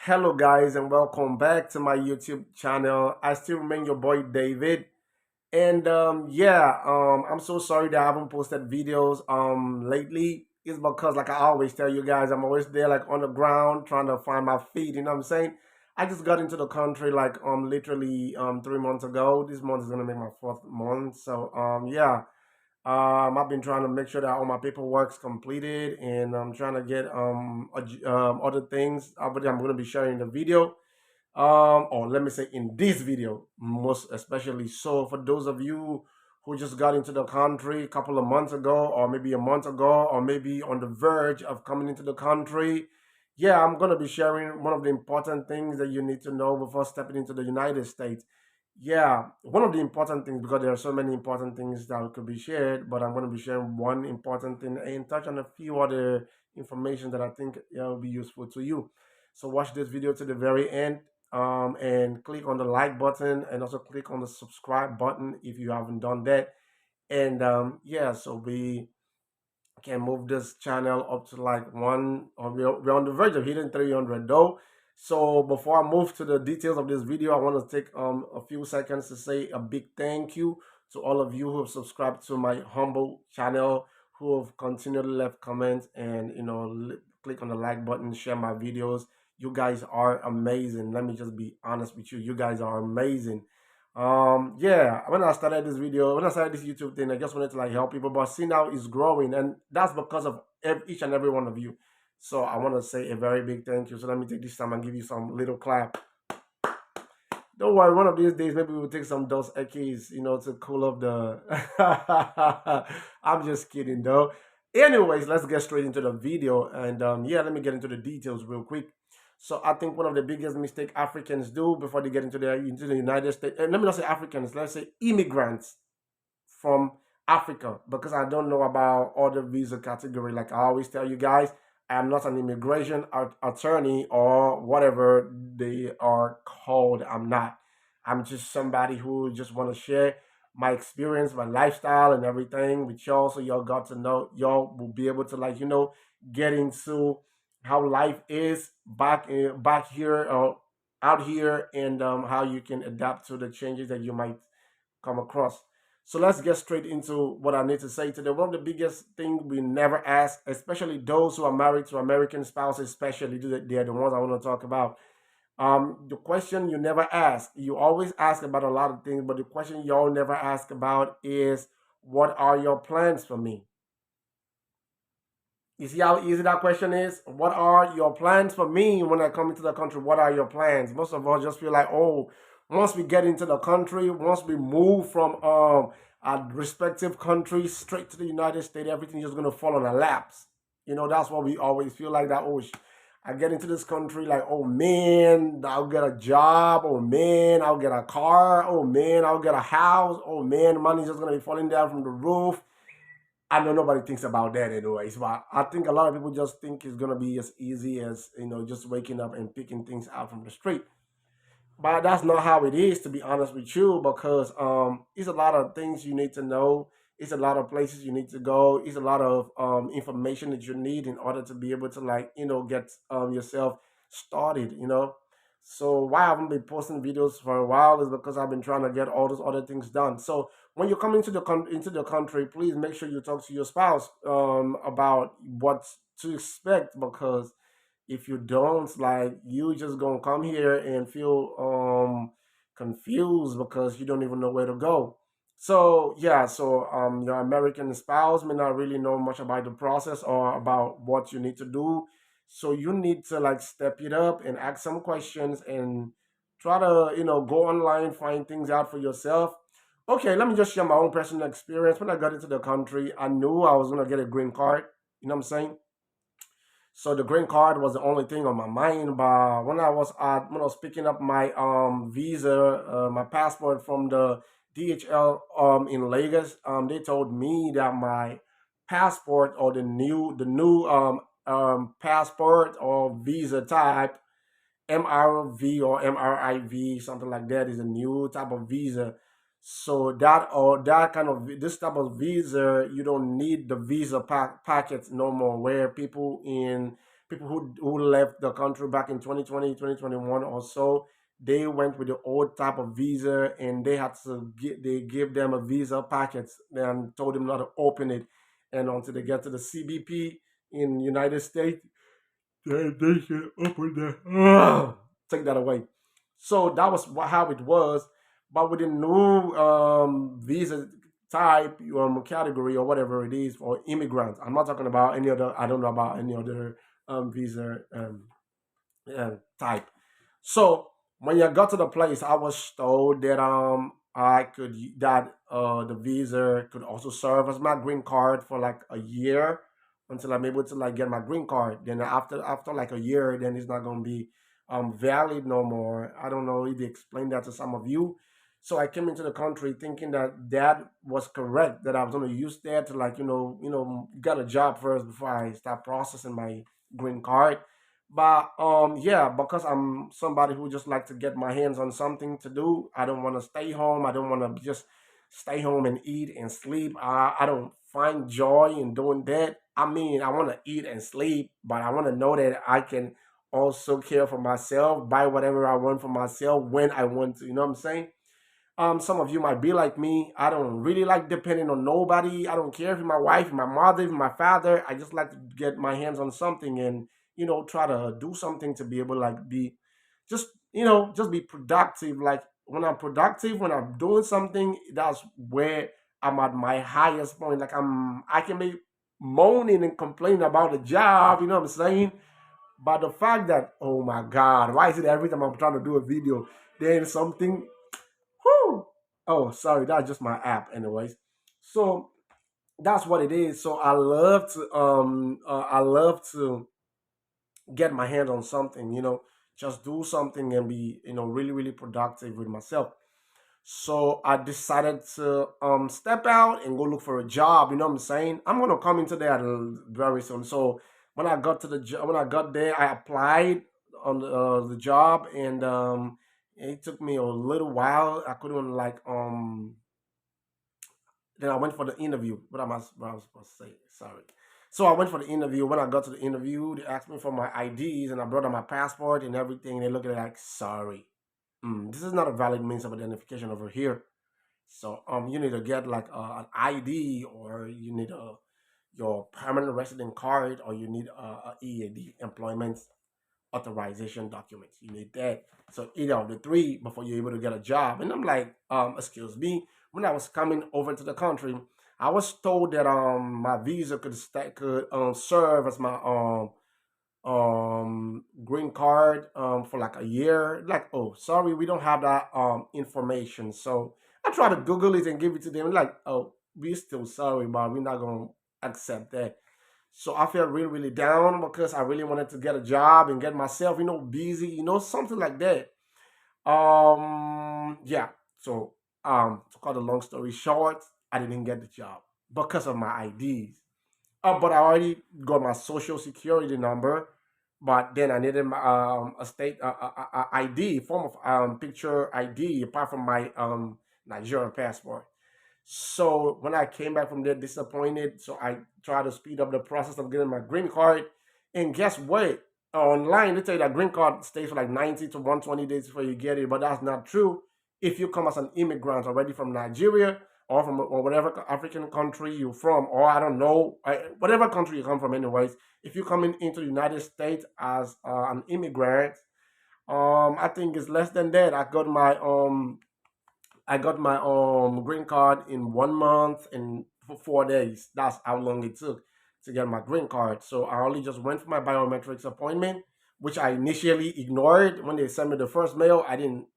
Hello, guys, and welcome back to my YouTube channel. I still remain your boy David, and I'm so sorry that I haven't posted videos lately. It's because, like I always tell you guys, I'm always there, like on the ground, trying to find my feet. You know what I'm saying? I just got into the country like literally 3 months ago. This month is gonna make my fourth month, so I've been trying to make sure that all my paperwork's completed, and I'm trying to get other things. But I'm going to be sharing the video, or let me say in this video, most especially. So for those of you who just got into the country a couple of months ago, or maybe a month ago, or maybe on the verge of coming into the country, yeah, I'm going to be sharing one of the important things that you need to know before stepping into the United States. Yeah, one of the important things, because there are so many important things that could be shared, but I'm going to be sharing one important thing and touch on a few other information that I think will be useful to you. So watch this video to the very end, and click on the like button, and also click on the subscribe button if you haven't done that. And so we can move this channel up to like one, or we're on the verge of hitting 300 though. So before I move to the details of this video, I want to take a few seconds to say a big thank you to all of you who have subscribed to my humble channel, who have continually left comments, and click on the like button, share my videos. You guys are amazing. Let me just be honest with you, you guys are amazing. When I started this video, when I started this YouTube thing, I just wanted to like help people, but see now it's growing, and that's because of each and every one of you. So I want to say a very big thank you. So let me take this time and give you some little clap. Don't worry, one of these days maybe we'll take some Dos Equis, to cool up the. I'm just kidding though. Anyways, let's get straight into the video, and let me get into the details real quick. So I think one of the biggest mistake Africans do before they get into the United States, and let me not say Africans, let's say immigrants from Africa, because I don't know about other visa category. Like I always tell you guys, I'm not an immigration attorney or whatever they are called. I'm not. I'm just somebody who just want to share my experience, my lifestyle, and everything with y'all, so y'all got to know. Y'all will be able to get into how life is back here or out here, and how you can adapt to the changes that you might come across. So let's get straight into what I need to say today. One of the biggest things we never ask, especially those who are married to American spouses, especially they're the ones I want to talk about. The question you never ask, you always ask about a lot of things, but the question you all never ask about is, what are your plans for me? You see how easy that question is? What are your plans for me when I come into the country? What are your plans? Most of us just feel like, oh, once we get into the country, once we move from our respective countries straight to the United States, everything is gonna fall on our laps. That's what we always feel like that. Oh, I get into this country like, oh man, I'll get a job. Oh man, I'll get a car. Oh man, I'll get a house. Oh man, money's just gonna be falling down from the roof. I know nobody thinks about that anyways, but I think a lot of people just think it's gonna be as easy as just waking up and picking things out from the street. But that's not how it is, to be honest with you, because it's a lot of things you need to know. It's a lot of places you need to go. It's a lot of information that you need in order to be able to get yourself started. So why I haven't been posting videos for a while is because I've been trying to get all those other things done. So when you come into the country, please make sure you talk to your spouse about what to expect, because if you don't, like, you just gonna come here and feel confused because you don't even know where to go. So yeah, so your American spouse may not really know much about the process or about what you need to do. So you need to like step it up and ask some questions and try to go online, find things out for yourself. Okay, let me just share my own personal experience. When I got into the country, I knew I was gonna get a green card. You know what I'm saying? So the green card was the only thing on my mind. But when I was picking up my visa, my passport from the DHL in Lagos, they told me that my passport, or the new passport or visa type, MRV or MRIV, something like that, is a new type of visa. So that kind of this type of visa, you don't need the visa packets no more. Where people in people who left the country back in 2020, 2021 or so, they went with the old type of visa, and they had to get they gave them a visa packet and told them not to open it, and until they get to the CBP in United States, they should open that. Take that away. So that was how it was. But with the new visa type, category or whatever it is for immigrants, I'm not talking about any other. I don't know about any other visa type. So when you got to the place, I was told that the visa could also serve as my green card for like a year until I'm able to like get my green card. Then after like a year, then it's not gonna be valid no more. I don't know if they explained that to some of you. So I came into the country thinking that that was correct, that I was gonna use that to like get a job first before I start processing my green card. But yeah, because I'm somebody who just like to get my hands on something to do. I don't want to stay home. I don't want to just stay home and eat and sleep. I don't find joy in doing that. I mean, I want to eat and sleep, but I want to know that I can also care for myself, buy whatever I want for myself when I want to. You know what I'm saying? Some of you might be like me. I don't really like depending on nobody. I don't care if it's my wife, my mother, if my father. I just like to get my hands on something and try to do something to be able to like be just just be productive. Like when I'm productive, when I'm doing something, that's where I'm at my highest point. Like I can be moaning and complaining about the job. You know what I'm saying? But the fact that, oh my God, why is it every time I'm trying to do a video, then something. Whew. Oh, sorry, that's just my app, anyways. So that's what it is. So I love to get my hand on something, just do something and be, really, really productive with myself. So I decided to step out and go look for a job. You know what I'm saying? I'm gonna come into that very soon. So when I got there, I applied on the job, and it took me a little while. I couldn't like then I went for the interview. What I was supposed to say? Sorry. So I went for the interview. When I got to the interview, they asked me for my IDs, and I brought out my passport and everything. They looked at it like, sorry, this is not a valid means of identification over here. So you need to get like an ID, or you need your permanent resident card, or you need a EAD, employment authorization documents. You need that. So either of the three before you're able to get a job. And I'm like, excuse me. When I was coming over to the country, I was told that my visa could serve as my green card for like a year. Like, oh, sorry, we don't have that information. So I try to Google it and give it to them. Like, oh, we're still sorry, but we're not gonna accept that. So I felt really, really down because I really wanted to get a job and get myself, busy, something like that. Yeah. So to cut a long story short, I didn't get the job because of my IDs. But I already got my social security number. But then I needed a state ID, form of picture ID, apart from my Nigerian passport. So when I came back from there disappointed, so I tried to speed up the process of getting my green card. And guess what? Online, they tell you that green card stays for like 90 to 120 days before you get it, but that's not true. If you come as an immigrant already from Nigeria, or from or whatever African country you're from, or I don't know, whatever country you come from, anyways, if you're coming into the United States as an immigrant, I think it's less than that. I got my green card in 1 month and for 4 days. That's how long it took to get my green card. So I only just went for my biometrics appointment, which I initially ignored when they sent me the first mail. I didn't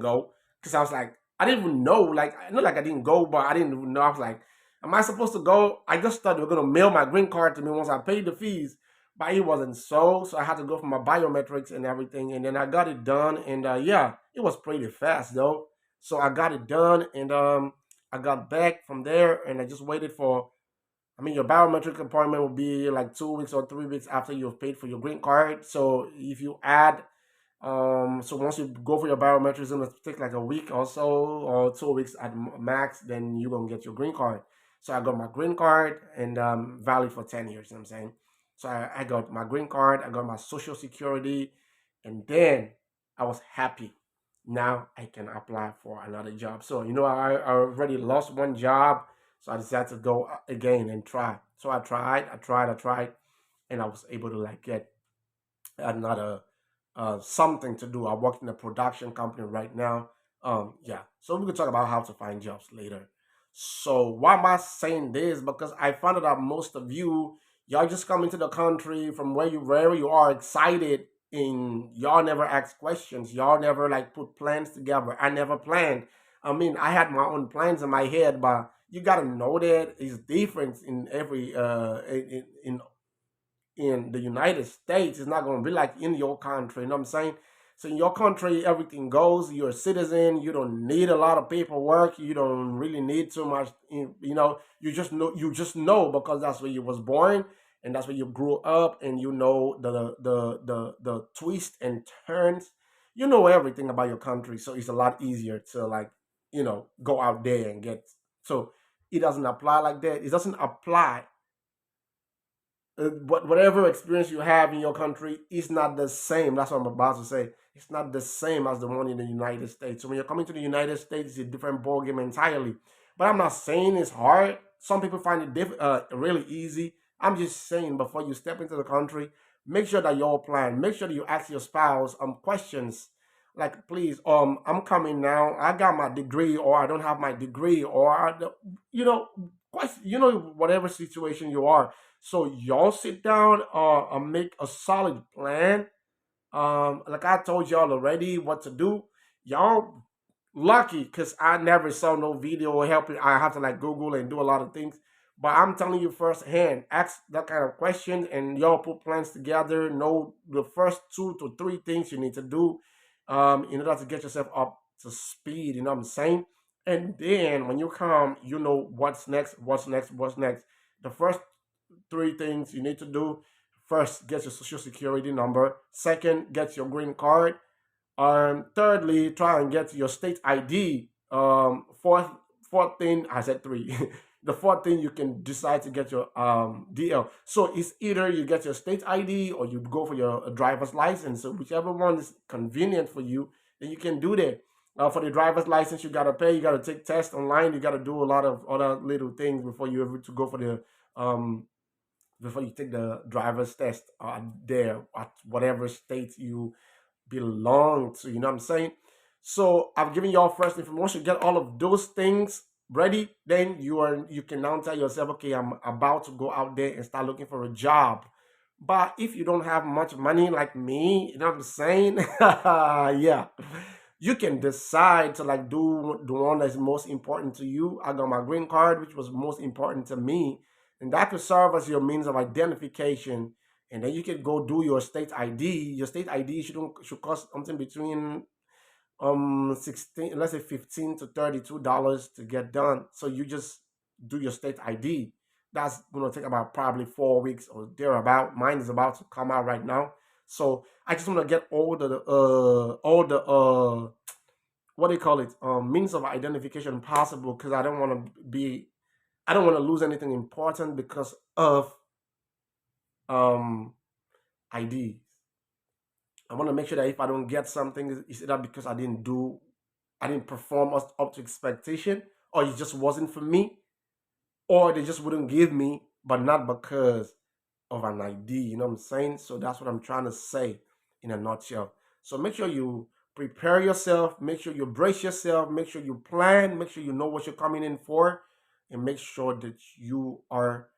go because I was like, I didn't even know. Like, not like I didn't go, but I didn't even know. I was like, am I supposed to go? I just thought they were gonna mail my green card to me once I paid the fees, but it wasn't so. So I had to go for my biometrics and everything, and then I got it done. And yeah, it was pretty fast though. So I got it done, and I got back from there, and I just waited for. I mean, your biometric appointment will be like 2 weeks or 3 weeks after you've paid for your green card. So if you add so once you go for your biometrics, it's gonna take like a week or so, or 2 weeks at max. Then you're gonna get your green card. So I got my green card, and valid for 10 years. You know what I'm saying, So I got my green card, I got my social security, and then I was happy. Now I can apply for another job. So I already lost one job, so I decided to go again and try. So I tried, and I was able to like get another something to do. I work in a production company right now. Yeah, so we could talk about how to find jobs later. So why am I saying this? Because I found out that most of y'all just come into the country from wherever you are excited, and y'all never ask questions. Y'all never like put plans together. I never planned. I mean, I had my own plans in my head, but you gotta know that it's different in every in the United States. It's not going to be like in your country. You know what I'm saying? So in your country, everything goes. You're a citizen. You don't need a lot of paperwork. You don't really need too much. You just know. You just know because that's where you was born and that's where you grew up, and you know the twists and turns. You know everything about your country, so it's a lot easier to like go out there and get. So it doesn't apply like that. It doesn't apply whatever experience you have in your country is not the same. That's what I'm about to say. It's not the same as the one in the United States. So when you're coming to the United States, it's a different ballgame entirely. But I'm not saying it's hard. Some people find it really easy. I'm just saying before you step into the country, make sure that you're plan. Make sure that you ask your spouse questions like, please, I'm coming now. I got my degree, or I don't have my degree, or you know, whatever situation you are, so y'all sit down and make a solid plan. Like I told y'all already what to do. Y'all lucky because I never saw no video helping. I have to like Google and do a lot of things. But I'm telling you firsthand, ask that kind of question and y'all put plans together. Know the first 2 to 3 things you need to do in order to get yourself up to speed. You know what I'm saying? And then when you come, you know what's next, what's next, what's next. The first 3 things you need to do: first, get your social security number; second, get your green card; thirdly, try and get your state ID; fourth thing, I said three. The fourth thing, you can decide to get your DL. So it's either you get your state ID or you go for your driver's license. So whichever one is convenient for you, then you can do that. For the driver's license, you gotta pay. You gotta take tests online. You gotta do a lot of other little things before you ever to go for the before you take the driver's test there at whatever state you belong to. You know what I'm saying? So I've given y'all first information. Once you get all of those things ready, then you can now tell yourself, okay, I'm about to go out there and start looking for a job. But if you don't have much money like me, you know what I'm saying? Yeah. You can decide to like do the one that's most important to you. I got my green card, which was most important to me, and that could serve as your means of identification. And then you could go do your state ID. Your state ID should cost something between 16, let's say $15 to $32 to get done. So you just do your state ID. That's gonna take about probably 4 weeks or thereabout. Mine is about to come out right now. So I just want to get all the what do you call it, means of identification possible, because I don't want to lose anything important because of um ID. I want to make sure that if I don't get something, it's either because I didn't perform up to expectation, or it just wasn't for me, or they just wouldn't give me, but not because of an ID. You know what I'm saying? So that's what I'm trying to say in a nutshell. So make sure you prepare yourself, make sure you brace yourself, make sure you plan, make sure you know what you're coming in for, and make sure that you are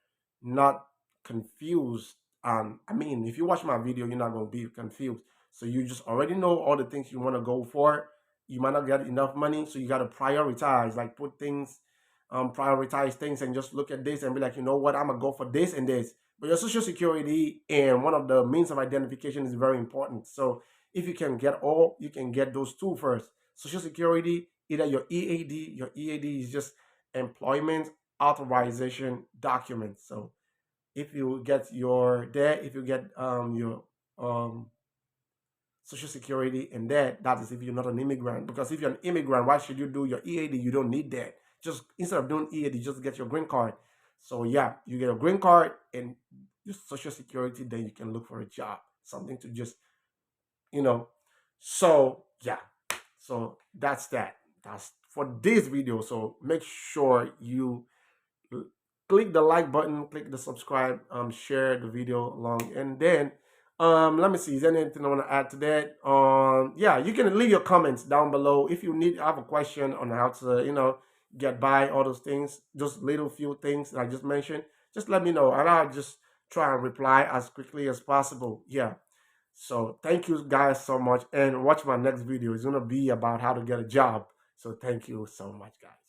not confused. I mean, if you watch my video, you're not going to be confused. So you just already know all the things you want to go for. You might not get enough money, so you got to prioritize, like put things, prioritize things, and just look at this and be like, you know what, I'm gonna go for this and this. But your social security and one of the means of identification is very important. So if you can get all, you can get those two first. Social security, either your EAD. Your EAD is just employment authorization document. So if you get if you get your um social security and that is if you're not an immigrant. Because if you're an immigrant, why should you do your EAD? You don't need that. Just instead of doing EAD, just get your green card. So yeah, you get a green card, and your social security, then you can look for a job, something to just, you know. So yeah, so that's that. That's for this video. So make sure you l- click the like button, click the subscribe, share the video along, and then let me see, is there anything I want to add to that? Yeah, you can leave your comments down below if you need have a question on how to, get by all those things, just little few things that I just mentioned. Just let me know, and I'll just try and reply as quickly as possible. Yeah. So thank you guys so much, and watch my next video. It's gonna be about how to get a job. So thank you so much, guys.